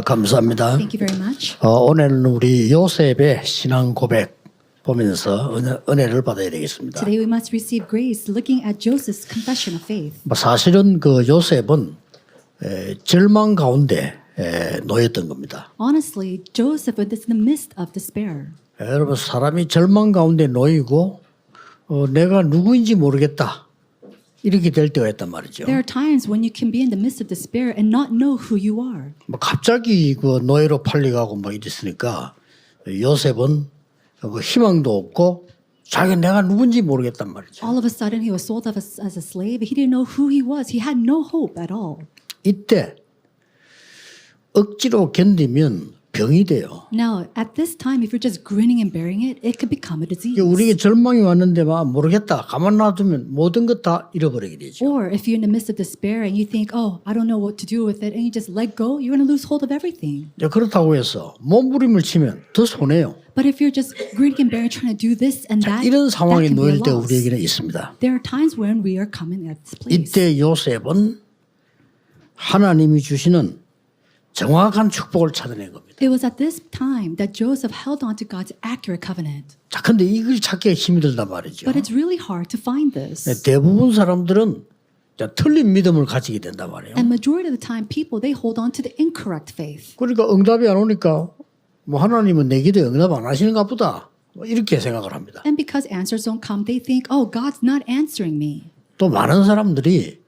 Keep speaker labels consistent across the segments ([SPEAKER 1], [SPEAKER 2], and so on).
[SPEAKER 1] 감사합니다.
[SPEAKER 2] Thank you very much.
[SPEAKER 1] 오늘은 우리 요셉의 신앙 고백 보면서 은혜를 받아야 되겠습니다.
[SPEAKER 2] Today we must receive grace looking at Joseph's confession of faith.
[SPEAKER 1] 사실은 그 요셉은 절망 가운데 놓였던 겁니다.
[SPEAKER 2] Honestly, Joseph was in the midst of despair.
[SPEAKER 1] 여러분 사람이 절망 가운데 놓이고 내가 누구인지 모르겠다 이렇게 될 때가 있단 말이죠.
[SPEAKER 2] There are times when you can be in the midst of despair and not know who you are.
[SPEAKER 1] 갑자기 그 노예로 팔려가고 막 이랬으니까 요셉은 그 희망도 없고 자기 내가 누군지 모르겠단 말이죠.
[SPEAKER 2] All of a sudden he was sold off as a slave. He didn't know who he was. He had no hope at all.
[SPEAKER 1] 이때 억지로 견디면 병이 돼요.
[SPEAKER 2] Now, at this time, if you're just grinning and bearing it, it could become a disease.
[SPEAKER 1] 우리에게 절망이 왔는데 막 모르겠다. 가만 놔두면 모든 것 다 잃어버리게 되죠.
[SPEAKER 2] Or if you're in the midst of despair and you think, oh, I don't know what to do with it, and you just let go, you're going to lose hold of everything.
[SPEAKER 1] 그렇다고 해서 몸부림을 치면 더 손해요.
[SPEAKER 2] But if you're just grinning and bearing, trying to do this and that,
[SPEAKER 1] 이런
[SPEAKER 2] that
[SPEAKER 1] 상황에
[SPEAKER 2] can be a
[SPEAKER 1] 놓일 때
[SPEAKER 2] loss.
[SPEAKER 1] 우리에게는 있습니다.
[SPEAKER 2] There are times when we are coming at this place.
[SPEAKER 1] 이때 요셉은 하나님이 주시는 정확한 축복을 찾아낸 겁니다.
[SPEAKER 2] It was at this time that Joseph held on to God's accurate covenant.
[SPEAKER 1] 자, 근데 이걸 찾기가 힘이 들단 말이죠.
[SPEAKER 2] But it's really hard to find this.
[SPEAKER 1] 대부분 사람들은 틀린 믿음을 가지게 된단 말이에요.
[SPEAKER 2] And majority of the time, people, they hold on to the incorrect faith.
[SPEAKER 1] 그러니까 응답이 안 오니까 뭐 하나님은 내 기도에 응답 안 하시는가 보다 이렇게 생각을 합니다.
[SPEAKER 2] And because answers don't come, they think, oh, God's not answering me.
[SPEAKER 1] 또 많은 사람들이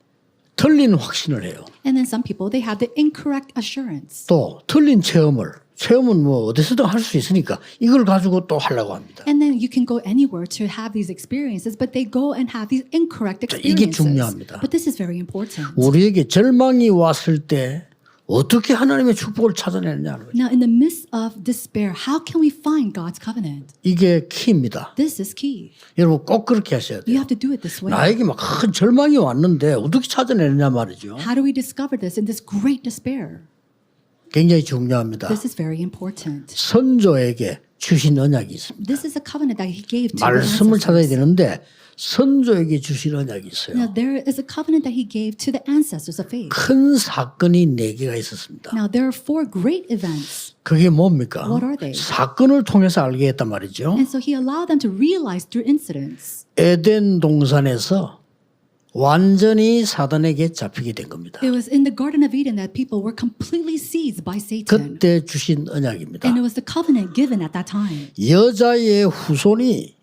[SPEAKER 1] 틀린 확신을 해요.
[SPEAKER 2] And then some people, they have the incorrect assurance.
[SPEAKER 1] 또 틀린 체험은 뭐 어디서든 할 수 있으니까 이걸 가지고 또 하려고 합니다.
[SPEAKER 2] And then you can go anywhere to have these experiences, but they go and have these incorrect
[SPEAKER 1] 이게
[SPEAKER 2] experiences.
[SPEAKER 1] 중요합니다.
[SPEAKER 2] But this is very important.
[SPEAKER 1] 우리에게 절망이 왔을 때 어떻게 하나님의 축복을 찾아내느냐는 거죠.
[SPEAKER 2] Now, in the midst of despair, how can we find God's covenant?
[SPEAKER 1] 이게 키입니다.
[SPEAKER 2] This is key.
[SPEAKER 1] 여러분 꼭 그렇게 하셔야
[SPEAKER 2] You
[SPEAKER 1] 돼요.
[SPEAKER 2] have to do it this way.
[SPEAKER 1] 나에게 막 큰 절망이 왔는데 어떻게 찾아내느냐 말이죠.
[SPEAKER 2] How do we discover this in this great despair?
[SPEAKER 1] 굉장히 중요합니다.
[SPEAKER 2] This is very important.
[SPEAKER 1] 선조에게 주신 언약이 있습니다.
[SPEAKER 2] This is a covenant that he gave to the
[SPEAKER 1] 말씀을 찾아야
[SPEAKER 2] ancestors.
[SPEAKER 1] 되는데 선조에게 주신 언약이 있어요.
[SPEAKER 2] Now, there is a covenant that he gave to the ancestors of faith.
[SPEAKER 1] 큰 사건이 4개가 있었습니다.
[SPEAKER 2] Now, there are 4 great events.
[SPEAKER 1] 그게 뭡니까?
[SPEAKER 2] What are they?
[SPEAKER 1] 사건을 통해서 알게 했단 말이죠.
[SPEAKER 2] And so he allowed them to realize through incidents.
[SPEAKER 1] 에덴 동산에서 완전히 사단에게 잡히게 된 겁니다.
[SPEAKER 2] It was in the Garden of Eden that people were completely seized by Satan.
[SPEAKER 1] 그때 주신 언약입니다.
[SPEAKER 2] And it was the covenant given at that time.
[SPEAKER 1] 여자의 후손이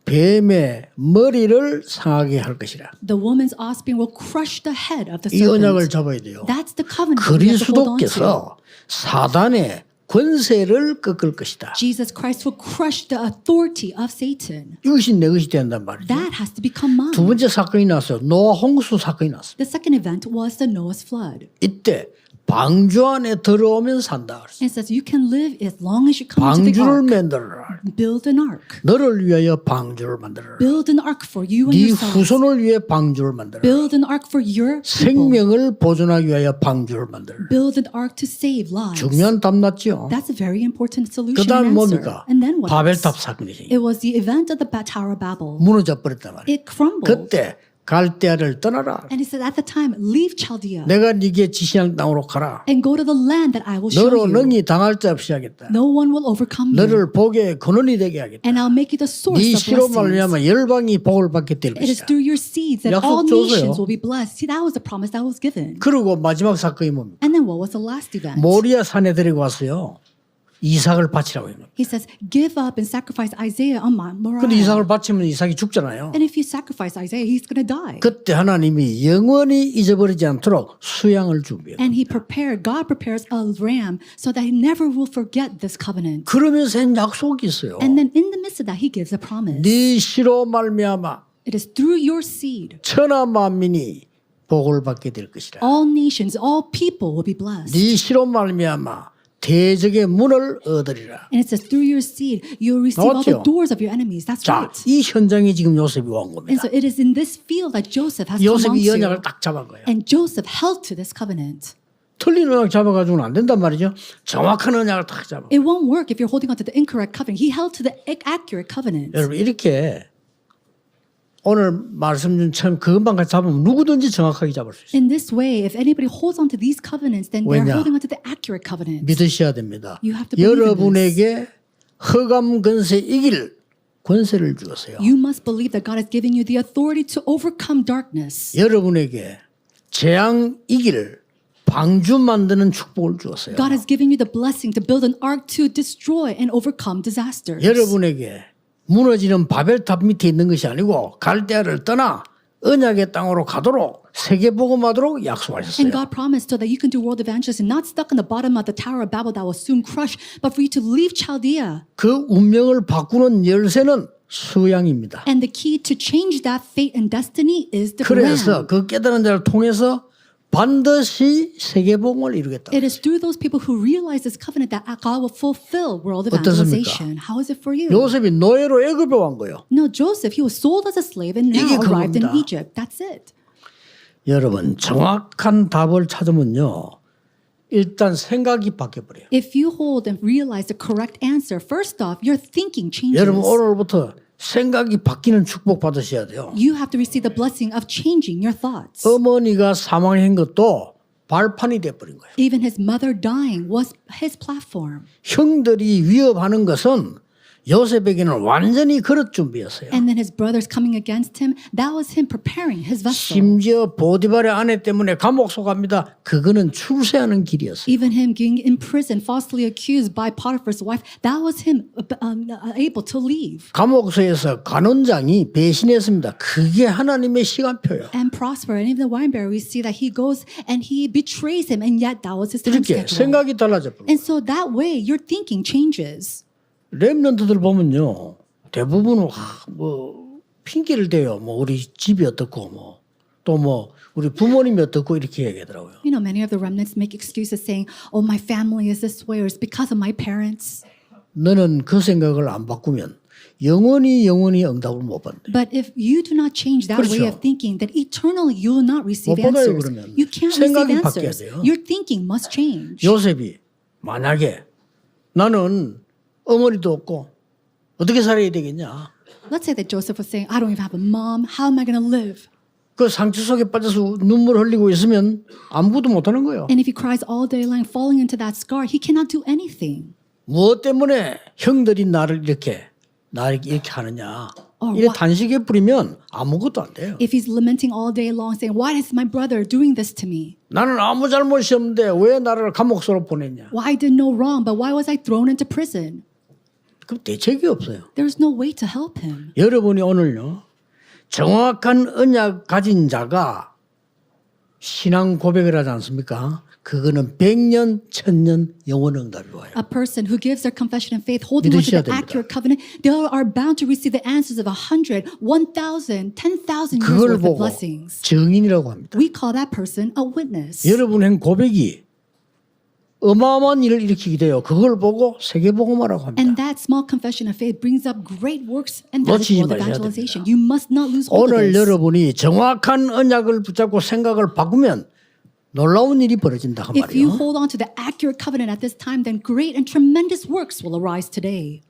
[SPEAKER 1] 뱀의 머리를 상하게 할 것이라.
[SPEAKER 2] The woman's offspring will crush the head of the
[SPEAKER 1] 이 언약을
[SPEAKER 2] serpent.
[SPEAKER 1] 잡아야 돼요.
[SPEAKER 2] That's the covenant that we have to hold on to.
[SPEAKER 1] 그리스도께서 사단의 권세를 꺾을 것이다.
[SPEAKER 2] Jesus Christ will crush the authority of Satan.
[SPEAKER 1] 이것이 내 것이 된단 말이죠.
[SPEAKER 2] That has to become mine.
[SPEAKER 1] 두 번째 사건이 났어요. 노아 홍수 사건이 났어요.
[SPEAKER 2] The second event was the Noah's flood.
[SPEAKER 1] 이때 방주 안에 들어오면 산다. 그랬어요.
[SPEAKER 2] It says you can live as long as you come into the
[SPEAKER 1] 방주를
[SPEAKER 2] ark.
[SPEAKER 1] 만들어라.
[SPEAKER 2] Build an ark.
[SPEAKER 1] 너를 위하여 방주를 만들어라.
[SPEAKER 2] Build an ark for you and
[SPEAKER 1] 네
[SPEAKER 2] your sons.
[SPEAKER 1] 후손을 위해 방주를 만들어라.
[SPEAKER 2] Build an ark for your people.
[SPEAKER 1] 생명을 보존하기 위하여 방주를 만들어라.
[SPEAKER 2] Build an ark to save lives.
[SPEAKER 1] 중요한 답 났죠.
[SPEAKER 2] That's a very important solution
[SPEAKER 1] 그다음
[SPEAKER 2] and answer.
[SPEAKER 1] 뭡니까?
[SPEAKER 2] And then what?
[SPEAKER 1] 바벨탑 사건이 생겨.
[SPEAKER 2] It was the event of the Tower of Babel.
[SPEAKER 1] 무너져 버렸단 말이에요.
[SPEAKER 2] It crumbled.
[SPEAKER 1] 그때 갈대아를 떠나라.
[SPEAKER 2] And he said at the time, leave Chaldea
[SPEAKER 1] 내가 네게 지시한 땅으로 가라.
[SPEAKER 2] and go to the land that I will show
[SPEAKER 1] 너로
[SPEAKER 2] you.
[SPEAKER 1] 능히 당할 자 없이 하겠다.
[SPEAKER 2] No one will overcome you.
[SPEAKER 1] 너를 복의 근원이 되게 하겠다.
[SPEAKER 2] And I'll make you the source
[SPEAKER 1] 네
[SPEAKER 2] of
[SPEAKER 1] 씨로
[SPEAKER 2] blessings.
[SPEAKER 1] 말미암아 열방이 복을 받게 될
[SPEAKER 2] It is
[SPEAKER 1] 것이다.
[SPEAKER 2] through your seeds that
[SPEAKER 1] 약속
[SPEAKER 2] all
[SPEAKER 1] 줬어요.
[SPEAKER 2] nations will be blessed. See, that was the promise that was given.
[SPEAKER 1] 그리고 마지막 사건이 뭡니까?
[SPEAKER 2] And then what was the last event?
[SPEAKER 1] 모리아 산에 데리고 왔어요. 이삭을 바치라고 해요.
[SPEAKER 2] He says, give up and sacrifice Isaiah on Mount
[SPEAKER 1] 근데
[SPEAKER 2] Moriah.
[SPEAKER 1] 이삭을 바치면 이삭이 죽잖아요.
[SPEAKER 2] And if you sacrifice Isaiah, he's going to die.
[SPEAKER 1] 그때 하나님이 영원히 잊어버리지 않도록 수양을 준비해요.
[SPEAKER 2] And God prepares a ram so that he never will forget this covenant.
[SPEAKER 1] 그러면서 약속이 있어요.
[SPEAKER 2] And then in the midst of that, he gives a promise.
[SPEAKER 1] 네 씨로 말미암아
[SPEAKER 2] It is through your seed.
[SPEAKER 1] 천하 만민이 복을 받게 될 것이라.
[SPEAKER 2] All nations, all people will be blessed.
[SPEAKER 1] 네 씨로 말미암아 대적의 문을 얻으리라.
[SPEAKER 2] And it says, through your seed, you'll receive all the
[SPEAKER 1] 나왔죠?
[SPEAKER 2] doors of your enemies. That's
[SPEAKER 1] 자,
[SPEAKER 2] right.
[SPEAKER 1] 이 현장에 지금 요셉이 온
[SPEAKER 2] And
[SPEAKER 1] 겁니다.
[SPEAKER 2] so it is in this field that Joseph has come
[SPEAKER 1] 요셉이 이 언약을
[SPEAKER 2] onto.
[SPEAKER 1] 딱 잡은 거예요.
[SPEAKER 2] And Joseph held to this covenant.
[SPEAKER 1] 틀린 언약 잡아가지고는 안 된단 말이죠. 정확한 언약을 딱 잡아.
[SPEAKER 2] It won't work if you're holding on to the incorrect covenant. He held to the accurate covenant.
[SPEAKER 1] 여러분 이렇게 오늘 말씀 준 처음 그것만 같이 잡으면 누구든지 정확하게 잡을 수 있어요.
[SPEAKER 2] In this way, if anybody holds on to these covenants, then they're
[SPEAKER 1] 왜냐?
[SPEAKER 2] holding on to the accurate covenants.
[SPEAKER 1] 믿으셔야 됩니다.
[SPEAKER 2] You have to believe in
[SPEAKER 1] 여러분에게 흑암 권세 이길 권세를 주었어요.
[SPEAKER 2] You must believe that God has given you the authority to overcome darkness.
[SPEAKER 1] 여러분에게 재앙 이길 방주 만드는 축복을 주었어요.
[SPEAKER 2] God has given you the blessing to build an ark to destroy and overcome disasters.
[SPEAKER 1] 여러분에게 무너지는 바벨탑 밑에 있는 것이 아니고 갈대아를 떠나 언약의 땅으로 가도록 세계복음하도록 약속하셨어요.
[SPEAKER 2] And God promised so that you can do world evangelism, not stuck in the bottom of the Tower of Babel that will soon crush, but for you to leave Chaldea.
[SPEAKER 1] 그 운명을 바꾸는 열쇠는 수양입니다.
[SPEAKER 2] And the key to change that fate and destiny is the
[SPEAKER 1] 그래서
[SPEAKER 2] ram.
[SPEAKER 1] 그 깨달은 자를 통해서 반드시 세계복음을 이루겠다.
[SPEAKER 2] It is through those people who realize this covenant that God will fulfill world evangelization. How is it for you?
[SPEAKER 1] 요셉이 노예로 애굽에 온 거예요.
[SPEAKER 2] No, Joseph, he was sold as a slave and now
[SPEAKER 1] 이게
[SPEAKER 2] arrived in
[SPEAKER 1] 그겁니다.
[SPEAKER 2] Egypt. That's it.
[SPEAKER 1] 여러분 정확한 답을 찾으면요. 일단 생각이 바뀌어버려요.
[SPEAKER 2] If you hold and realize the correct answer, first off, your thinking changes.
[SPEAKER 1] 여러분 오늘부터 생각이 바뀌는 축복 받으셔야 돼요.
[SPEAKER 2] You have to receive the blessing of changing your thoughts.
[SPEAKER 1] 어머니가 사망한 것도 발판이 돼버린 거예요.
[SPEAKER 2] Even his mother dying was his platform.
[SPEAKER 1] 형들이 위협하는 것은 요셉에게는 완전히 그릇 준비였어요.
[SPEAKER 2] And then his brothers coming against him, that was him preparing his vessel.
[SPEAKER 1] 심지어 보디발의 아내 때문에 감옥 속갑니다. 그거는 출세하는 길이었어요.
[SPEAKER 2] Even him being imprisoned, falsely accused by Potiphar's wife, that was him able to leave.
[SPEAKER 1] 감옥소에서 관원장이 배신했습니다. 그게 하나님의 시간표예요.
[SPEAKER 2] And prosper. And even the wine bearer, we see that he goes and he betrays him, and yet that was his time
[SPEAKER 1] 이렇게
[SPEAKER 2] schedule.
[SPEAKER 1] 생각이 달라져 버려요.
[SPEAKER 2] And so that way, your thinking changes.
[SPEAKER 1] 렘넌트들 보면요. 대부분 뭐 핑계를 대요. 뭐 우리 집이 어떻고 뭐 또 뭐 우리 부모님이 어떻고 이렇게 얘기하더라고요.
[SPEAKER 2] You know, many of the remnants make excuses saying, oh, my family is this way, or it's because of my parents.
[SPEAKER 1] 너는 그 생각을 안 바꾸면 영원히 응답을 못 받는다.
[SPEAKER 2] But if you do not change that way
[SPEAKER 1] 그렇죠.
[SPEAKER 2] of thinking, then eternally you will not receive
[SPEAKER 1] 못 받아요,
[SPEAKER 2] answers.
[SPEAKER 1] 그러면.
[SPEAKER 2] You can't receive
[SPEAKER 1] 생각이 바뀌어야
[SPEAKER 2] answers.
[SPEAKER 1] 돼요.
[SPEAKER 2] Your thinking must change.
[SPEAKER 1] 요셉이 만약에 나는 어머니도 없고 어떻게 살아야 되겠냐.
[SPEAKER 2] Let's say that Joseph was saying, I don't even have a mom. How am I going to live?
[SPEAKER 1] 그 상처 속에 빠져서 눈물 흘리고 있으면 아무것도 못하는 거예요.
[SPEAKER 2] And if he cries all day long, falling into that scar, he cannot do anything.
[SPEAKER 1] 무엇 때문에 형들이 나를 이렇게 하느냐. 이래 단식에 뿌리면 아무것도 안 돼요.
[SPEAKER 2] If he's lamenting all day long, saying, why is my brother doing this to me?
[SPEAKER 1] 나는 아무 잘못이 없는데 왜 나를 감옥소로 보냈냐.
[SPEAKER 2] Well, I did no wrong, but why was I thrown into prison?
[SPEAKER 1] 그럼 대책이 없어요.
[SPEAKER 2] There's no way to help him.
[SPEAKER 1] 여러분이 오늘요. 정확한 언약 가진 자가 신앙 고백을 하지 않습니까? 그거는 100년, 1000년 영원 응답이 와요.
[SPEAKER 2] A person who gives their confession and faith, holding on to
[SPEAKER 1] 믿으셔야
[SPEAKER 2] the
[SPEAKER 1] 됩니다.
[SPEAKER 2] accurate covenant, they are bound to receive the answers of 100, 1,000, 10,000 years
[SPEAKER 1] 그걸
[SPEAKER 2] worth of
[SPEAKER 1] 보고
[SPEAKER 2] blessings.
[SPEAKER 1] 증인이라고 합니다.
[SPEAKER 2] We call that person a witness.
[SPEAKER 1] 여러분 행 고백이 어마어마한 일을 일으키게 돼요. 그걸 보고 세계복음화라고 합니다.
[SPEAKER 2] And that small confession of faith brings up great works, and that is
[SPEAKER 1] 놓치지
[SPEAKER 2] world
[SPEAKER 1] 마셔야
[SPEAKER 2] evangelization. You must not lose hold of
[SPEAKER 1] 오늘
[SPEAKER 2] this.
[SPEAKER 1] 여러분이 정확한 언약을 붙잡고 생각을 바꾸면 놀라운 일이 벌어진다 그
[SPEAKER 2] If you
[SPEAKER 1] 말이에요.
[SPEAKER 2] hold on to the accurate covenant at this time, then great and tremendous works will arise today.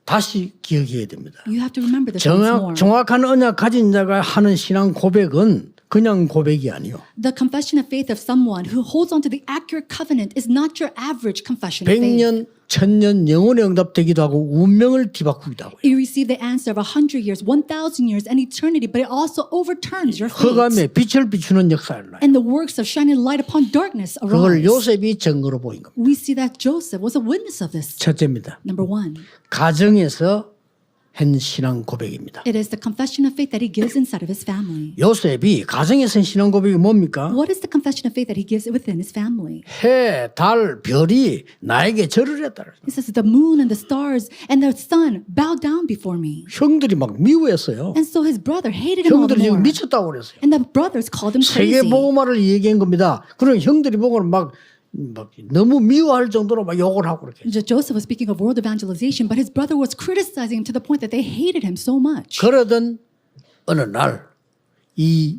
[SPEAKER 1] 다시 기억해야 됩니다.
[SPEAKER 2] You have to remember this once more.
[SPEAKER 1] 정확한 언약 가진 자가 하는 신앙 고백은 그냥 고백이 아니요.
[SPEAKER 2] The confession of faith of someone who holds on to the accurate covenant is not your average confession of faith.
[SPEAKER 1] 100년, 1000년 영원의 응답되기도 하고 운명을 뒤바꾸기도 하고요.
[SPEAKER 2] You receive the answer of 100 years, 1,000 years, and eternity, but it also overturns your
[SPEAKER 1] 흑암에
[SPEAKER 2] fate.
[SPEAKER 1] 빛을 비추는 역사를 나요.
[SPEAKER 2] And the works of shining light upon darkness
[SPEAKER 1] 그걸
[SPEAKER 2] arise.
[SPEAKER 1] 요셉이 증거로 보인 겁니다.
[SPEAKER 2] We see that Joseph was a witness of this.
[SPEAKER 1] 첫째입니다.
[SPEAKER 2] Number one,
[SPEAKER 1] 가정에서 한 신앙 고백입니다.
[SPEAKER 2] it is the confession of faith that he gives inside of his family.
[SPEAKER 1] 요셉이 가정에서 한 신앙 고백이 뭡니까?
[SPEAKER 2] What is the confession of faith that he gives within his family?
[SPEAKER 1] 해, 달, 별이 나에게 절을 했다.
[SPEAKER 2] He says, the moon and the stars and the sun bow down before me.
[SPEAKER 1] 형들이 막 미워했어요.
[SPEAKER 2] And so his brother hated him all the
[SPEAKER 1] 형들이 지금
[SPEAKER 2] more.
[SPEAKER 1] 미쳤다고 그랬어요.
[SPEAKER 2] And the brothers called him crazy.
[SPEAKER 1] 세계복음화를 얘기한 겁니다. 그럼 형들이 보고는 막 너무 미워할 정도로 막 욕을 하고 그렇게.
[SPEAKER 2] Joseph was speaking of world evangelization, but his brother was criticizing him to the point that they hated him so much.
[SPEAKER 1] 그러던 어느 날 이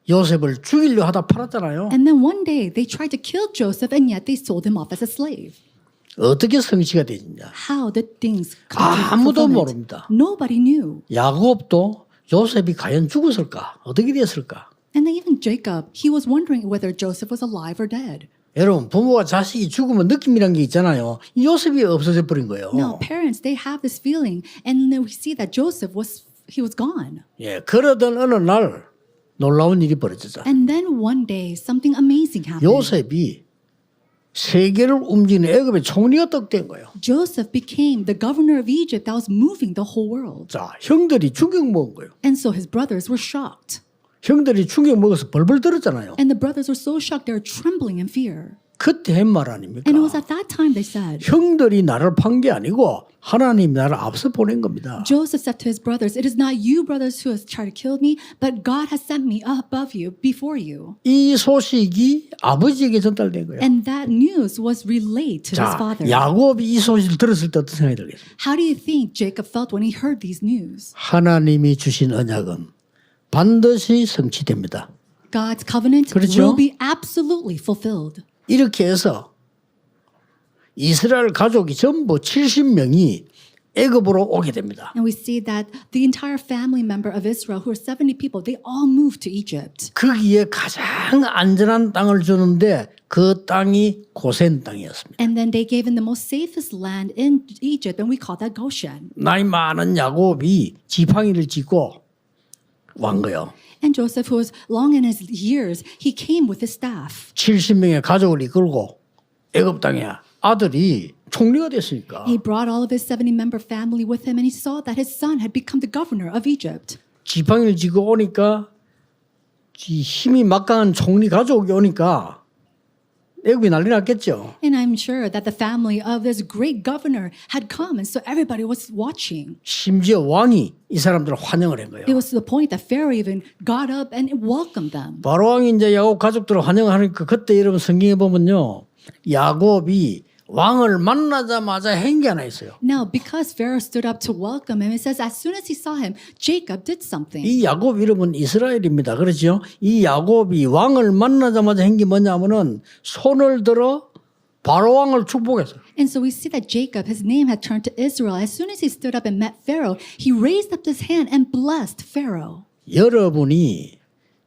[SPEAKER 1] 요셉을 죽이려 하다 팔았잖아요.
[SPEAKER 2] And then one day they tried to kill Joseph, and yet they sold him off as a slave.
[SPEAKER 1] 어떻게 성취가 되느냐?
[SPEAKER 2] How did things come to
[SPEAKER 1] 아무도
[SPEAKER 2] fulfillment?
[SPEAKER 1] 모릅니다.
[SPEAKER 2] Nobody knew.
[SPEAKER 1] 야곱도 요셉이 과연 죽었을까? 어떻게 됐을까?
[SPEAKER 2] And then even Jacob, he was wondering whether Joseph was alive or dead.
[SPEAKER 1] 여러분 부모와 자식이 죽으면 느낌이란 게 있잖아요. 요셉이 없어져 버린 거예요.
[SPEAKER 2] Now, parents, they have this feeling, and then we see that Joseph was gone.
[SPEAKER 1] 예, 그러던 어느 날 놀라운 일이 벌어졌죠.
[SPEAKER 2] And then one day, something amazing happened.
[SPEAKER 1] 요셉이 세계를 움직이는 애굽의 총리가 딱 된 거예요.
[SPEAKER 2] Joseph became the governor of Egypt that was moving the whole world.
[SPEAKER 1] 자, 형들이 충격 먹은 거예요.
[SPEAKER 2] And so his brothers were shocked.
[SPEAKER 1] 형들이 충격 먹어서 벌벌 떨었잖아요.
[SPEAKER 2] And the brothers were so shocked, they were trembling in fear.
[SPEAKER 1] 그때 한 말 아닙니까?
[SPEAKER 2] And it was at that time they said,
[SPEAKER 1] 형들이 나를 판 게 아니고 하나님이 나를 앞서 보낸 겁니다.
[SPEAKER 2] Joseph said to his brothers, it is not you, brothers, who has tried to kill me, but God has sent me above you, before you.
[SPEAKER 1] 이 소식이 아버지에게 전달된 거예요.
[SPEAKER 2] And that news was relayed to his
[SPEAKER 1] 자,
[SPEAKER 2] father.
[SPEAKER 1] 야곱이 이 소식을 들었을 때 어떤 생각이 들겠어요?
[SPEAKER 2] How do you think Jacob felt when he heard these news?
[SPEAKER 1] 하나님이 주신 언약은 반드시 성취됩니다.
[SPEAKER 2] God's covenant
[SPEAKER 1] 그렇죠?
[SPEAKER 2] will be absolutely fulfilled.
[SPEAKER 1] 이렇게 해서 이스라엘 가족이 전부 70명이 애굽으로 오게 됩니다.
[SPEAKER 2] And we see that the entire family member of Israel, who are 70 people, they all moved to Egypt.
[SPEAKER 1] 거기에 가장 안전한 땅을 주는데 그 땅이 고센 땅이었습니다.
[SPEAKER 2] And then they gave in the most safest land in Egypt, and we call that Goshen.
[SPEAKER 1] 나이 많은 야곱이 지팡이를 짚고 왕 거요.
[SPEAKER 2] And Joseph, who was long in his years, he came with his staff.
[SPEAKER 1] 70명의 가족을 이끌고 애굽 땅에 아들이 총리가 됐으니까
[SPEAKER 2] He brought all of his 70-member family with him, and he saw that his son had become the governor of Egypt.
[SPEAKER 1] 지팡이를 짚고 오니까 이 힘이 막강한 총리 가족이 오니까 애굽이 난리 났겠죠.
[SPEAKER 2] And I'm sure that the family of this great governor had come, and so everybody was watching.
[SPEAKER 1] 심지어 왕이 이 사람들을 환영을 한 거예요.
[SPEAKER 2] It was to the point that Pharaoh even got up and welcomed them.
[SPEAKER 1] 바로 왕이 이제 야곱 가족들을 환영하니까 그때 여러분 성경에 보면요. 야곱이 왕을 만나자마자 한 게 하나 있어요.
[SPEAKER 2] Now, because Pharaoh stood up to welcome him, it says as soon as he saw him, Jacob did something.
[SPEAKER 1] 이 야곱 이름은 이스라엘입니다. 그렇죠? 이 야곱이 왕을 만나자마자 한 게 뭐냐면은 손을 들어 바로 왕을 축복했어요.
[SPEAKER 2] And so we see that Jacob, his name had turned to Israel. As soon as he stood up and met Pharaoh, he raised up his hand and blessed Pharaoh.
[SPEAKER 1] 여러분이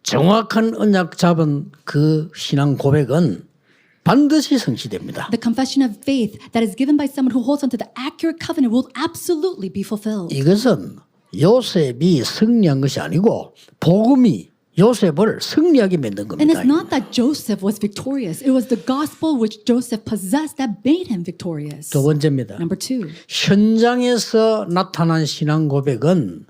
[SPEAKER 1] 정확한 언약 잡은 그 신앙 고백은 반드시 성취됩니다.
[SPEAKER 2] The confession of faith that is given by someone who holds onto the accurate covenant will absolutely be fulfilled.
[SPEAKER 1] 이것은 요셉이 승리한 것이 아니고 복음이 요셉을 승리하게 만든
[SPEAKER 2] And
[SPEAKER 1] 겁니다.
[SPEAKER 2] it's not that Joseph was victorious. It was the gospel which Joseph possessed that made him victorious.
[SPEAKER 1] 두 번째입니다.
[SPEAKER 2] Number two,
[SPEAKER 1] 현장에서 나타난 신앙 고백은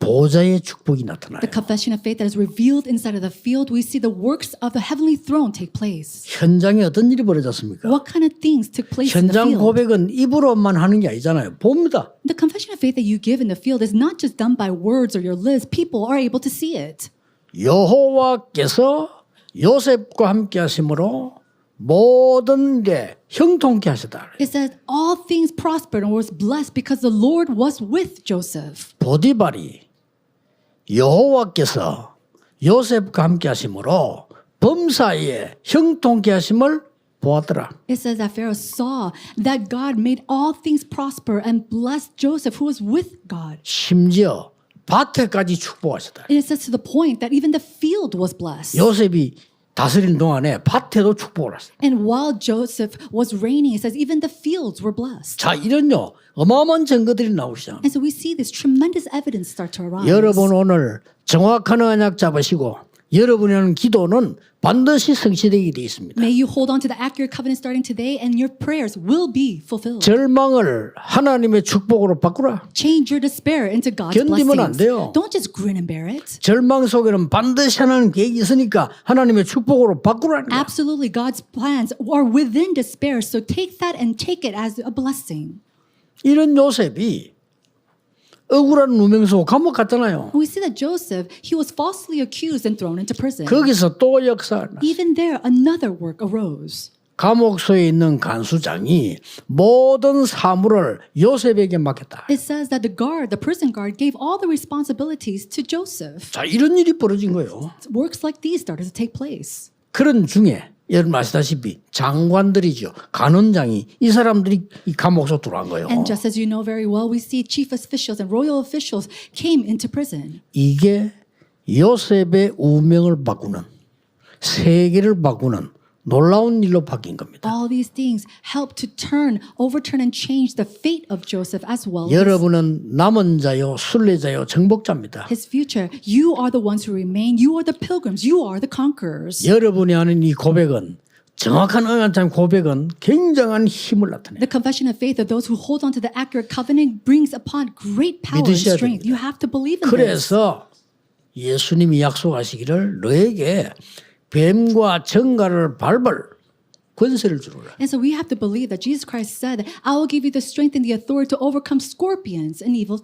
[SPEAKER 1] 보좌의 축복이 나타나요.
[SPEAKER 2] the confession of faith that is revealed inside of the field, we see the works of the heavenly throne take place.
[SPEAKER 1] 현장에 어떤 일이 벌어졌습니까?
[SPEAKER 2] What kind of things took place in the
[SPEAKER 1] 현장
[SPEAKER 2] field?
[SPEAKER 1] 고백은 입으로만 하는 게 아니잖아요. 봅니다.
[SPEAKER 2] The confession of faith that you give in the field is not just done by words or your lips. People are able to see it.
[SPEAKER 1] 여호와께서 요셉과 함께 하심으로 모든 게 형통케 하셨다.
[SPEAKER 2] It says all things prospered and was blessed because the Lord was with Joseph.
[SPEAKER 1] 보디발이 여호와께서 요셉과 함께 하심으로 범사에 형통케 하심을 보았더라.
[SPEAKER 2] It says that Pharaoh saw that God made all things prosper and blessed Joseph, who was with God.
[SPEAKER 1] 심지어 밭에까지 축복하셨다.
[SPEAKER 2] And it says to the point that even the field was blessed.
[SPEAKER 1] 요셉이 다스리는 동안에 밭에도 축복을 했어요.
[SPEAKER 2] And while Joseph was reigning, it says even the fields were blessed.
[SPEAKER 1] 자, 이런요 어마어마한 증거들이 나오시죠.
[SPEAKER 2] And so we see this tremendous evidence start to arise.
[SPEAKER 1] 여러분 오늘 정확한 언약 잡으시고 여러분이 하는 기도는 반드시 성취되게 되어 있습니다.
[SPEAKER 2] May you hold on to the accurate covenant starting today, and your prayers will be fulfilled.
[SPEAKER 1] 절망을 하나님의 축복으로 바꾸라.
[SPEAKER 2] Change your despair into God's
[SPEAKER 1] 견디면 안
[SPEAKER 2] blessings.
[SPEAKER 1] 돼요.
[SPEAKER 2] Don't just grin and bear it.
[SPEAKER 1] 절망 속에는 반드시 하나님 계획이 있으니까 하나님의 축복으로 바꾸라는 거야.
[SPEAKER 2] Absolutely, God's plans are within despair, so take that and take it as a blessing.
[SPEAKER 1] 이런 요셉이 억울한 누명서 감옥 갔잖아요.
[SPEAKER 2] We see that Joseph, he was falsely accused and thrown into prison.
[SPEAKER 1] 거기서 또 역사.
[SPEAKER 2] Even there, another work arose.
[SPEAKER 1] 감옥소에 있는 간수장이 모든 사물을 요셉에게 맡겼다.
[SPEAKER 2] It says that the prison guard, gave all the responsibilities to Joseph.
[SPEAKER 1] 자, 이런 일이 벌어진 거예요.
[SPEAKER 2] Works like these started to take place.
[SPEAKER 1] 그런 중에 여러분 아시다시피 장관들이죠. 간원장이 이 사람들이 이 감옥 속 들어간 거예요.
[SPEAKER 2] And just as you know very well, we see chief officials and royal officials came into prison.
[SPEAKER 1] 이게 요셉의 운명을 바꾸는 세계를 바꾸는 놀라운 일로 바뀐 겁니다.
[SPEAKER 2] All these things help to overturn and change the fate of Joseph as well as
[SPEAKER 1] 여러분은 남은 자요, 순례자요, 정복자입니다.
[SPEAKER 2] his future. You are the ones who remain. You are the pilgrims. You are the conquerors.
[SPEAKER 1] 여러분이 하는 이 고백은 정확한 언약의 고백은 굉장한 힘을 나타내요.
[SPEAKER 2] The confession of faith of those who hold on to the accurate covenant brings upon great power and
[SPEAKER 1] 믿으셔야
[SPEAKER 2] strength.
[SPEAKER 1] 됩니다.
[SPEAKER 2] You have to believe in this.
[SPEAKER 1] 그래서 예수님이 약속하시기를 너에게 뱀과 정갈을 밟을 권세를 주노라.
[SPEAKER 2] And so we have to believe that Jesus Christ said, I will give you the strength and the authority to overcome scorpions and evil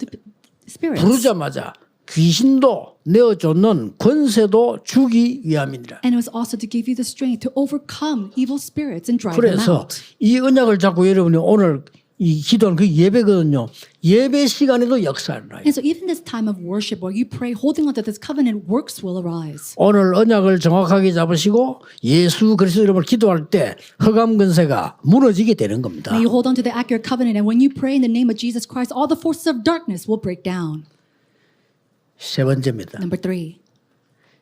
[SPEAKER 2] spirits.
[SPEAKER 1] 부르자마자 귀신도 내어쫓는 권세도 주기 위함이니라.
[SPEAKER 2] And it was also to give you the strength to overcome evil spirits and drive them
[SPEAKER 1] 그래서
[SPEAKER 2] out.
[SPEAKER 1] 이 언약을 잡고 여러분이 오늘 이 기도하는 그 예배거든요. 예배 시간에도 역사를 나요.
[SPEAKER 2] And so even this time of worship where you pray holding on to this covenant, works will arise.
[SPEAKER 1] 오늘 언약을 정확하게 잡으시고 예수 그리스도 이름을 기도할 때 흑암 권세가 무너지게 되는 겁니다.
[SPEAKER 2] May you hold on to the accurate covenant, and when you pray in the name of Jesus Christ, all the forces of darkness will break down.
[SPEAKER 1] 세 번째입니다.
[SPEAKER 2] Number 3.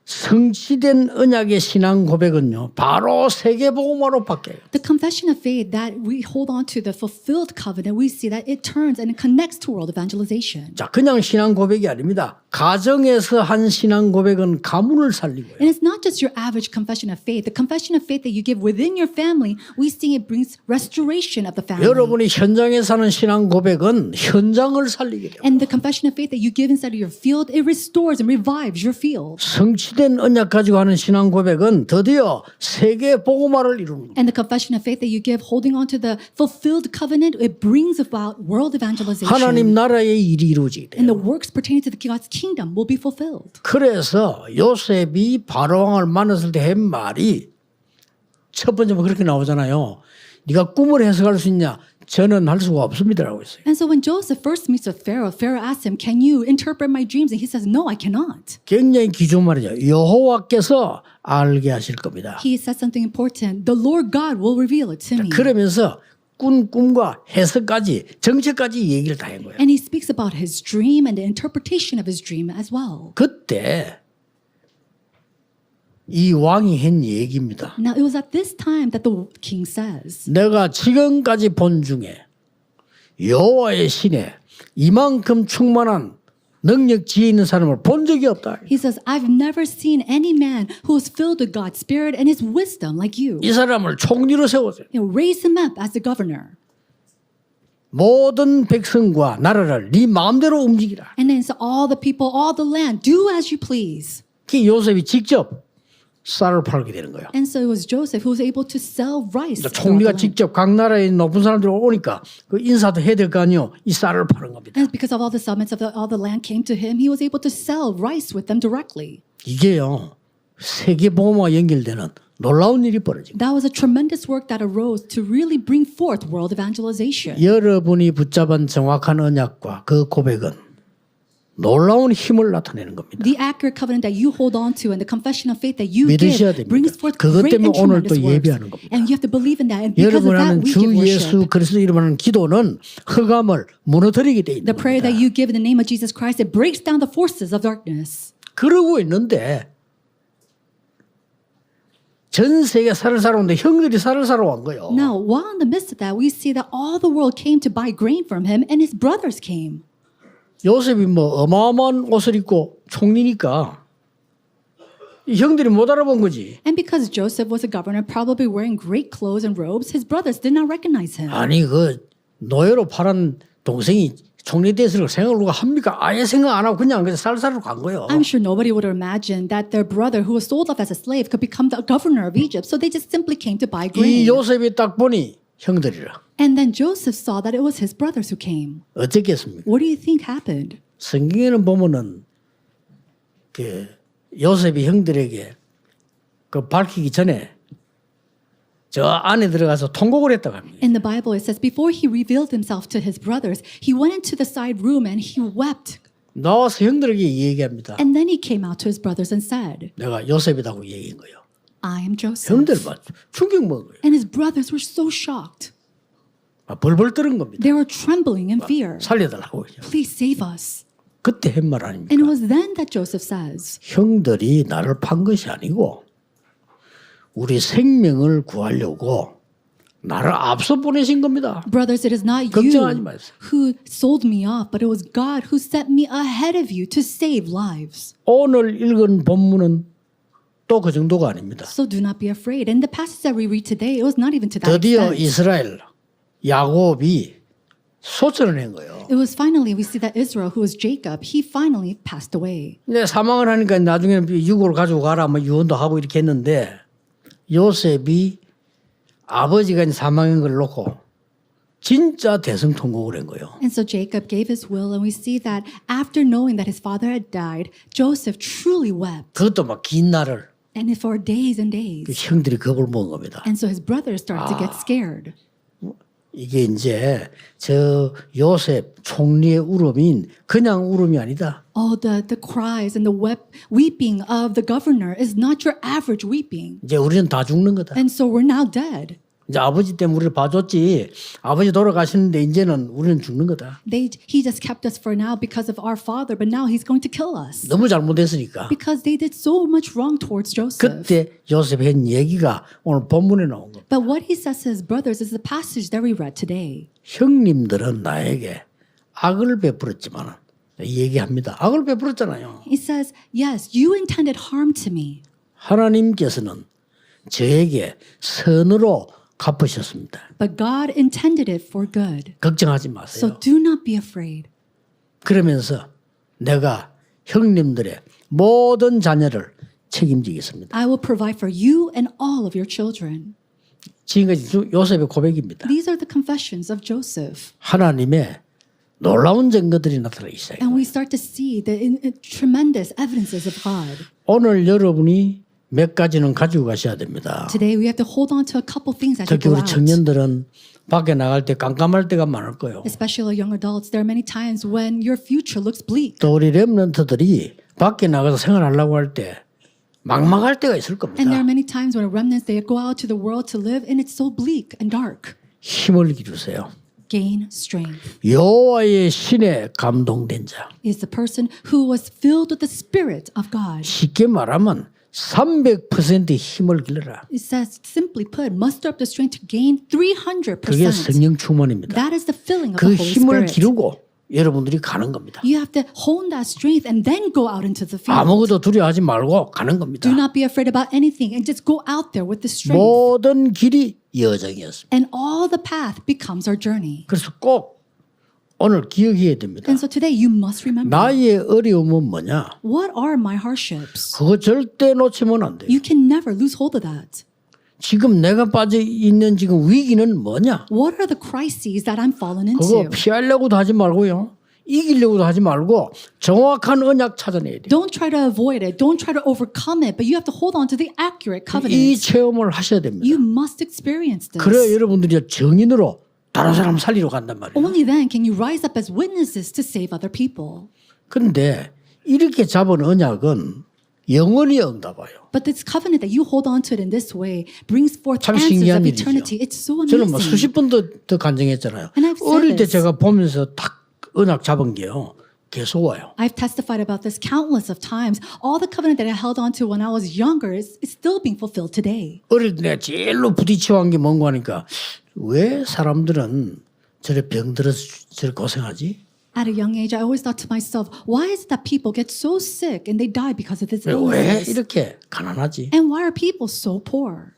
[SPEAKER 1] 성취된 언약의 신앙 고백은요. 바로 세계복음화로 바뀌어요.
[SPEAKER 2] The confession of faith that we hold on to the fulfilled covenant, we see that it turns and it connects to world evangelization.
[SPEAKER 1] 자, 그냥 신앙 고백이 아닙니다. 가정에서 한 신앙 고백은 가문을 살리고요.
[SPEAKER 2] And it's not just your average confession of faith. The confession of faith that you give within your family, we see it brings restoration of the family.
[SPEAKER 1] 여러분이 현장에 사는 신앙 고백은 현장을 살리게 돼요.
[SPEAKER 2] And the confession of faith that you give inside of your field, it restores and revives your field.
[SPEAKER 1] 성취된 언약 가지고 하는 신앙 고백은 드디어 세계 복음화를 이루는 겁니다.
[SPEAKER 2] And the confession of faith that you give holding on to the fulfilled covenant, it brings about world evangelization.
[SPEAKER 1] 하나님 나라의 일이 이루어지게
[SPEAKER 2] And
[SPEAKER 1] 돼요.
[SPEAKER 2] the works pertaining to God's kingdom will be fulfilled.
[SPEAKER 1] 그래서 요셉이 바로왕을 만났을 때 한 말이 첫 번째 그렇게 나오잖아요. 네가 꿈을 해석할 수 있냐? 저는 할 수가 없습니다라고 했어요.
[SPEAKER 2] And so when Joseph first meets with Pharaoh, Pharaoh asks him, can you interpret my dreams? And he says, no, I cannot.
[SPEAKER 1] 굉장히 귀중한 말이죠. 여호와께서 알게 하실 겁니다.
[SPEAKER 2] He says something important. The Lord God will reveal it to me.
[SPEAKER 1] 그러면서 꾼 꿈과 해석까지 정체까지 얘기를 다 한 거예요.
[SPEAKER 2] And he speaks about his dream and the interpretation of his dream as well.
[SPEAKER 1] 그때 이 왕이 한 얘기입니다.
[SPEAKER 2] Now, it was at this time that the king says,
[SPEAKER 1] 내가 지금까지 본 중에 여호와의 신에 이만큼 충만한 능력 지혜 있는 사람을 본 적이 없다.
[SPEAKER 2] he says, I've never seen any man who is filled with God's spirit and his wisdom like you.
[SPEAKER 1] 이 사람을 총리로 세웠어요.
[SPEAKER 2] Raise him up as the governor.
[SPEAKER 1] 모든 백성과 나라를 네 마음대로 움직이라.
[SPEAKER 2] And then so all the people, all the land, do as you please.
[SPEAKER 1] 그 요셉이 직접 쌀을 팔게 되는 거예요.
[SPEAKER 2] And so it was Joseph who was able to sell rice.
[SPEAKER 1] 그러니까
[SPEAKER 2] throughout
[SPEAKER 1] 총리가
[SPEAKER 2] the land.
[SPEAKER 1] 직접 각 나라에 높은 사람들이 오니까 그 인사도 해야 될 거 아니에요. 이 쌀을 파는 겁니다.
[SPEAKER 2] And because of all the summits of all the land came to him, he was able to sell rice with them directly.
[SPEAKER 1] 이게요. 세계 복음과 연결되는 놀라운 일이 벌어집니다.
[SPEAKER 2] That was a tremendous work that arose to really bring forth world evangelization.
[SPEAKER 1] 여러분이 붙잡은 정확한 언약과 그 고백은 놀라운 힘을 나타내는 겁니다.
[SPEAKER 2] The accurate covenant that you hold on to and the confession of faith that you
[SPEAKER 1] 믿으셔야
[SPEAKER 2] give
[SPEAKER 1] 됩니다.
[SPEAKER 2] brings forth
[SPEAKER 1] 그것
[SPEAKER 2] great
[SPEAKER 1] 때문에
[SPEAKER 2] and
[SPEAKER 1] 오늘 또
[SPEAKER 2] tremendous works.
[SPEAKER 1] 예배하는 겁니다.
[SPEAKER 2] And you have to believe in that. And because of
[SPEAKER 1] 여러분
[SPEAKER 2] that,
[SPEAKER 1] 하는
[SPEAKER 2] we
[SPEAKER 1] 주
[SPEAKER 2] give worship.
[SPEAKER 1] 예수 그리스도 이름 하는 기도는 흑암을 무너뜨리게 돼 있는
[SPEAKER 2] The prayer
[SPEAKER 1] 겁니다.
[SPEAKER 2] that you give in the name of Jesus Christ, it breaks down the forces of darkness.
[SPEAKER 1] 그러고 있는데 전 세계 쌀을 사러 오는데 형들이 쌀을 사러 온 거예요.
[SPEAKER 2] Now, while in the midst of that, we see that all the world came to buy grain from him and his brothers came.
[SPEAKER 1] 요셉이 뭐 어마어마한 옷을 입고 총리니까 이 형들이 못 알아본 거지.
[SPEAKER 2] And because Joseph was a governor, probably wearing great clothes and robes, his brothers did not recognize him.
[SPEAKER 1] 아니 그 노예로 팔은 동생이 총리 됐을 생각을 누가 합니까? 아예 생각 안 하고 그냥 쌀쌀로 간 거예요.
[SPEAKER 2] I'm sure nobody would have imagined that their brother, who was sold off as a slave, could become the governor of Egypt. So they just simply came to buy
[SPEAKER 1] 이
[SPEAKER 2] grain.
[SPEAKER 1] 요셉이 딱 보니 형들이라.
[SPEAKER 2] And then Joseph saw that it was his brothers who came.
[SPEAKER 1] 어쨌겠습니까?
[SPEAKER 2] What do you think happened?
[SPEAKER 1] 성경에는 보면은 그 요셉이 형들에게 그 밝히기 전에 저 안에 들어가서 통곡을 했다고 합니다.
[SPEAKER 2] In the Bible, it says, before he revealed himself to his brothers, he went into the side room and he wept.
[SPEAKER 1] 나와서 형들에게 얘기합니다.
[SPEAKER 2] And then he came out to his brothers and said,
[SPEAKER 1] 내가 요셉이라고 얘기한 거예요.
[SPEAKER 2] I am Joseph.
[SPEAKER 1] 형들 막 충격 먹은 거예요.
[SPEAKER 2] And his brothers were so shocked.
[SPEAKER 1] 막 벌벌 떠는 겁니다.
[SPEAKER 2] They were trembling in fear.
[SPEAKER 1] 살려달라고 그죠.
[SPEAKER 2] Please save us.
[SPEAKER 1] 그때 한 말
[SPEAKER 2] And it
[SPEAKER 1] 아닙니까?
[SPEAKER 2] was then that Joseph says,
[SPEAKER 1] 형들이 나를 판 것이 아니고 우리 생명을 구하려고 나를 앞서 보내신 겁니다.
[SPEAKER 2] brothers, it is not
[SPEAKER 1] 걱정하지
[SPEAKER 2] you
[SPEAKER 1] 마세요.
[SPEAKER 2] who sold me off, but it was God who sent me ahead of you to save lives.
[SPEAKER 1] 오늘 읽은 본문은 또 그 정도가 아닙니다.
[SPEAKER 2] So do not be afraid. And the passage that we read today, it was not even to that
[SPEAKER 1] 드디어
[SPEAKER 2] extent.
[SPEAKER 1] 이스라엘 야곱이 소천을 한 거예요.
[SPEAKER 2] It was finally, we see that Israel, who was Jacob, he finally passed away.
[SPEAKER 1] 이제 사망을 하니까 나중에는 유골 가지고 가라 뭐 유언도 하고 이렇게 했는데 요셉이 아버지가 사망한 걸 놓고 진짜 대성통곡을 한 거예요.
[SPEAKER 2] And so Jacob gave his will, and we see that after knowing that his father had died, Joseph truly wept.
[SPEAKER 1] 그것도 막 긴 날을
[SPEAKER 2] And for days and
[SPEAKER 1] 그
[SPEAKER 2] days.
[SPEAKER 1] 형들이 겁을 먹은 겁니다.
[SPEAKER 2] And so his brothers started to get scared.
[SPEAKER 1] 이게 이제 저 요셉 총리의 울음인 그냥 울음이 아니다.
[SPEAKER 2] Oh, the cries and the weeping of the governor is not your average weeping.
[SPEAKER 1] 이제 우리는 다 죽는 거다.
[SPEAKER 2] And so we're now dead.
[SPEAKER 1] 이제 아버지 때문에 우리를 봐줬지. 아버지 돌아가시는데 이제는 우리는 죽는 거다.
[SPEAKER 2] He just kept us for now because of our father, but now he's going to kill us.
[SPEAKER 1] 너무 잘못했으니까.
[SPEAKER 2] Because they did so much wrong towards Joseph.
[SPEAKER 1] 그때 요셉이 한 얘기가 오늘 본문에 나온 겁니다.
[SPEAKER 2] But what he says to his brothers is the passage that we read today.
[SPEAKER 1] 형님들은 나에게 악을 베풀었지만 얘기합니다. 악을 베풀었잖아요.
[SPEAKER 2] He says, yes, you intended harm to me,
[SPEAKER 1] 하나님께서는 저에게 선으로 갚으셨습니다.
[SPEAKER 2] but God intended it for good.
[SPEAKER 1] 걱정하지
[SPEAKER 2] So
[SPEAKER 1] 마세요.
[SPEAKER 2] do not be afraid.
[SPEAKER 1] 그러면서 내가 형님들의 모든 자녀를 책임지겠습니다.
[SPEAKER 2] I will provide for you and all of your children.
[SPEAKER 1] 지금까지 요셉의 고백입니다.
[SPEAKER 2] These are the confessions of Joseph.
[SPEAKER 1] 하나님의 놀라운 증거들이 나타나기 시작해요.
[SPEAKER 2] And we start to see the tremendous evidences of God.
[SPEAKER 1] 오늘 여러분이 몇 가지는 가지고 가셔야 됩니다.
[SPEAKER 2] Today we have to hold on to a couple things as you
[SPEAKER 1] 특히
[SPEAKER 2] go
[SPEAKER 1] 우리
[SPEAKER 2] out.
[SPEAKER 1] 청년들은 밖에 나갈 때 깜깜할 때가 많을 거예요.
[SPEAKER 2] Especially young adults, there are many times when your future looks bleak.
[SPEAKER 1] 또 우리 렘넌트들이 밖에 나가서 생활하려고 할 때 막막할 때가 있을 겁니다.
[SPEAKER 2] And there are many times when remnants, they go out to the world to live and it's so bleak and dark.
[SPEAKER 1] 힘을 기르세요.
[SPEAKER 2] Gain strength
[SPEAKER 1] 여호와의 신에 감동된 자.
[SPEAKER 2] is the person who was filled with the Spirit of God.
[SPEAKER 1] 쉽게 말하면 300% 힘을 길러라.
[SPEAKER 2] It says, simply put, muster up the strength to gain 300%.
[SPEAKER 1] 그게 성령 충만입니다.
[SPEAKER 2] That is the filling of
[SPEAKER 1] 그
[SPEAKER 2] the Holy
[SPEAKER 1] 힘을
[SPEAKER 2] Spirit.
[SPEAKER 1] 기르고 여러분들이 가는 겁니다.
[SPEAKER 2] You have to hone that strength and then go out into the field.
[SPEAKER 1] 아무것도 두려워하지 말고 가는 겁니다.
[SPEAKER 2] Do not be afraid about anything and just go out there with the strength.
[SPEAKER 1] 모든 길이 여정이었습니다.
[SPEAKER 2] And all the path becomes our journey.
[SPEAKER 1] 그래서 꼭 오늘 기억해야 됩니다.
[SPEAKER 2] And so today you must remember,
[SPEAKER 1] 나의 어려움은 뭐냐?
[SPEAKER 2] what are my hardships?
[SPEAKER 1] 그거 절대 놓치면 안 돼요.
[SPEAKER 2] You can never lose hold of that.
[SPEAKER 1] 지금 내가 빠져 있는 지금 위기는 뭐냐?
[SPEAKER 2] What are the crises that I'm fallen
[SPEAKER 1] 그거
[SPEAKER 2] into?
[SPEAKER 1] 피하려고도 하지 말고요. 이기려고도 하지 말고 정확한 언약 찾아내야 돼요.
[SPEAKER 2] Don't try to avoid it. Don't try to overcome it. But you have to hold on to the accurate
[SPEAKER 1] 이
[SPEAKER 2] covenants.
[SPEAKER 1] 체험을 하셔야 됩니다.
[SPEAKER 2] You must experience this.
[SPEAKER 1] 그래야 여러분들이 정인으로 다른 사람 살리러 간단 말이에요.
[SPEAKER 2] Only then can you rise up as witnesses to save other people.
[SPEAKER 1] 그런데 이렇게 잡은 언약은 영원히 응답해요.
[SPEAKER 2] But this covenant that you hold on to it in this way brings forth
[SPEAKER 1] 참
[SPEAKER 2] answers
[SPEAKER 1] 신기한
[SPEAKER 2] of
[SPEAKER 1] 일이죠.
[SPEAKER 2] eternity. It's so
[SPEAKER 1] 저는 뭐
[SPEAKER 2] amazing.
[SPEAKER 1] 수십 번도 더 간증했잖아요.
[SPEAKER 2] And I've said
[SPEAKER 1] 어릴 때
[SPEAKER 2] this.
[SPEAKER 1] 제가 보면서 딱 언약 잡은 게요. 계속 와요.
[SPEAKER 2] I've testified about this countless of times. All the covenant that I held on to when I was younger is still being fulfilled today.
[SPEAKER 1] 어릴 때 내가 제일로 부딪혀한 게 뭔가 하니까 왜 사람들은 저래 병들어서 저래 고생하지?
[SPEAKER 2] At a young age, I always thought to myself, why is it that people get so sick and they die because of this
[SPEAKER 1] 왜
[SPEAKER 2] illness?
[SPEAKER 1] 이렇게 가난하지?
[SPEAKER 2] And why are people so poor?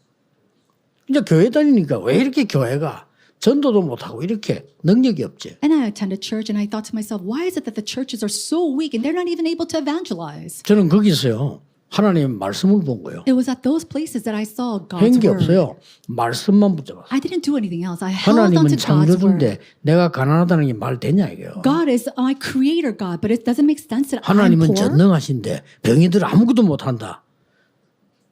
[SPEAKER 1] 이제 교회 다니니까 왜 이렇게 교회가 전도도 못하고 이렇게 능력이 없지?
[SPEAKER 2] And I attended church and I thought to myself, why is it that the churches are so weak and they're not even able to evangelize?
[SPEAKER 1] 저는 거기서요. 하나님 말씀을 본 거예요.
[SPEAKER 2] It was at those places that I saw God's
[SPEAKER 1] 한 게
[SPEAKER 2] word.
[SPEAKER 1] 없어요. 말씀만 붙잡았어요.
[SPEAKER 2] I didn't do anything else. I held on
[SPEAKER 1] 하나님은
[SPEAKER 2] to God's word.
[SPEAKER 1] 창조주인데 내가 가난하다는 게 말 되냐 이게요.
[SPEAKER 2] God is my creator God, but it doesn't make sense that I'm
[SPEAKER 1] 하나님은
[SPEAKER 2] poor.
[SPEAKER 1] 전능하신데 병이들 아무것도 못한다.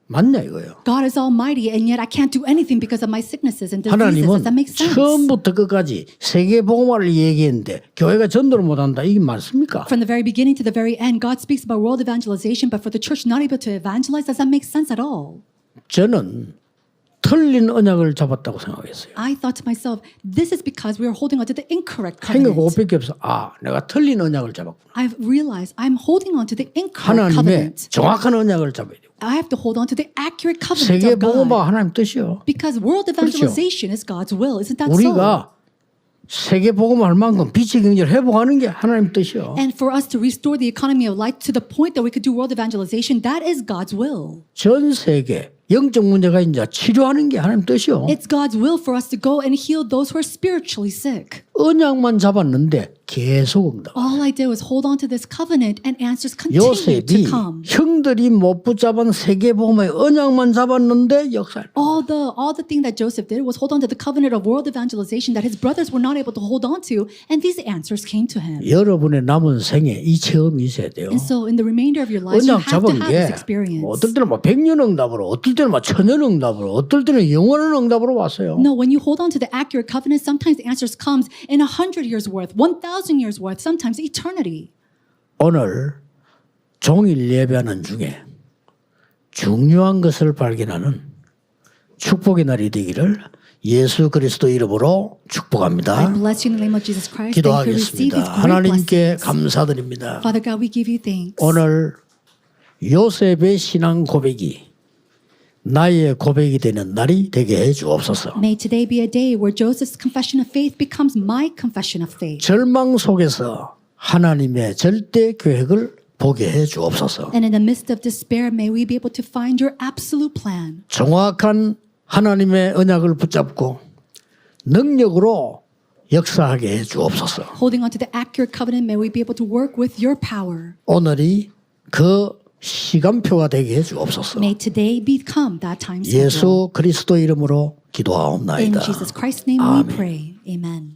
[SPEAKER 1] 맞냐 이거예요.
[SPEAKER 2] God is almighty and yet I can't do anything because of my sicknesses and diseases.
[SPEAKER 1] 하나님은
[SPEAKER 2] Does that make sense?
[SPEAKER 1] 처음부터 끝까지 세계 복음화를 얘기했는데 교회가 전도를 못한다. 이게 맞습니까?
[SPEAKER 2] From the very beginning to the very end, God speaks about world evangelization, but for the church not able to evangelize, does that make sense at all?
[SPEAKER 1] 저는 틀린 언약을 잡았다고 생각했어요.
[SPEAKER 2] I thought to myself, this is because we are holding on to the incorrect
[SPEAKER 1] 생각
[SPEAKER 2] covenant.
[SPEAKER 1] 그것밖에 없어. 아, 내가 틀린 언약을 잡았구나.
[SPEAKER 2] I've realized I'm holding on to the incorrect
[SPEAKER 1] 하나님의
[SPEAKER 2] covenant.
[SPEAKER 1] 정확한 언약을 잡아야 돼요.
[SPEAKER 2] I have to hold on to the accurate covenant
[SPEAKER 1] 세계
[SPEAKER 2] of God.
[SPEAKER 1] 복음화 하나님 뜻이요.
[SPEAKER 2] Because world evangelization is God's will. Isn't that so?
[SPEAKER 1] 우리가 세계 복음할 만큼 빛의 경제를 회복하는 게 하나님 뜻이요.
[SPEAKER 2] And for us to restore the economy of light to the point that we could do world evangelization, that is God's will.
[SPEAKER 1] 전 세계 영적 문제가 이제 치료하는 게 하나님 뜻이요.
[SPEAKER 2] It's God's will for us to go and heal those who are spiritually sick.
[SPEAKER 1] 언약만 잡았는데 계속 응답.
[SPEAKER 2] All I did was hold on to this covenant and answers continued to
[SPEAKER 1] 요셉이
[SPEAKER 2] come.
[SPEAKER 1] 형들이 못 붙잡은 세계 복음의 언약만 잡았는데 역사를.
[SPEAKER 2] All the thing that Joseph did was hold on to the covenant of world evangelization that his brothers were not able to hold on to, and these answers came to him.
[SPEAKER 1] 여러분의 남은 생에 이 체험이 있어야 돼요.
[SPEAKER 2] And so in the remainder of your lives, you
[SPEAKER 1] 언약
[SPEAKER 2] have to
[SPEAKER 1] 잡은
[SPEAKER 2] have
[SPEAKER 1] 게
[SPEAKER 2] this experience.
[SPEAKER 1] 어떨 때는 막 100년 응답으로, 어떨 때는 막 1000년 응답으로, 어떨 때는 영원한 응답으로 왔어요.
[SPEAKER 2] No, when you hold on to the accurate covenant, sometimes the answers comes in 100 years worth, 1,000 years worth, sometimes eternity.
[SPEAKER 1] 오늘 종일 예배하는 중에 중요한 것을 발견하는 축복의 날이 되기를 예수 그리스도 이름으로
[SPEAKER 2] I
[SPEAKER 1] 축복합니다.
[SPEAKER 2] bless you in the name of Jesus Christ. Thank you. Receive
[SPEAKER 1] 기도하겠습니다.
[SPEAKER 2] these great
[SPEAKER 1] 하나님께
[SPEAKER 2] blessings.
[SPEAKER 1] 감사드립니다.
[SPEAKER 2] Father God, we give you thanks.
[SPEAKER 1] 오늘 요셉의 신앙 고백이 나의 고백이 되는 날이 되게 해 주옵소서.
[SPEAKER 2] May today be a day where Joseph's confession of faith becomes my confession of faith.
[SPEAKER 1] 절망 속에서 하나님의 절대 계획을 보게 해 주옵소서.
[SPEAKER 2] And in the midst of despair, may we be able to find your absolute plan.
[SPEAKER 1] 정확한 하나님의 언약을 붙잡고 능력으로 역사하게 해 주옵소서.
[SPEAKER 2] Holding on to the accurate covenant, may we be able to work with your power.
[SPEAKER 1] 오늘이 그 시간표가 되게 해 주옵소서.
[SPEAKER 2] May today become that time schedule.
[SPEAKER 1] 예수 그리스도 이름으로
[SPEAKER 2] In
[SPEAKER 1] 기도하옵나이다.
[SPEAKER 2] Jesus Christ's name we pray. Amen.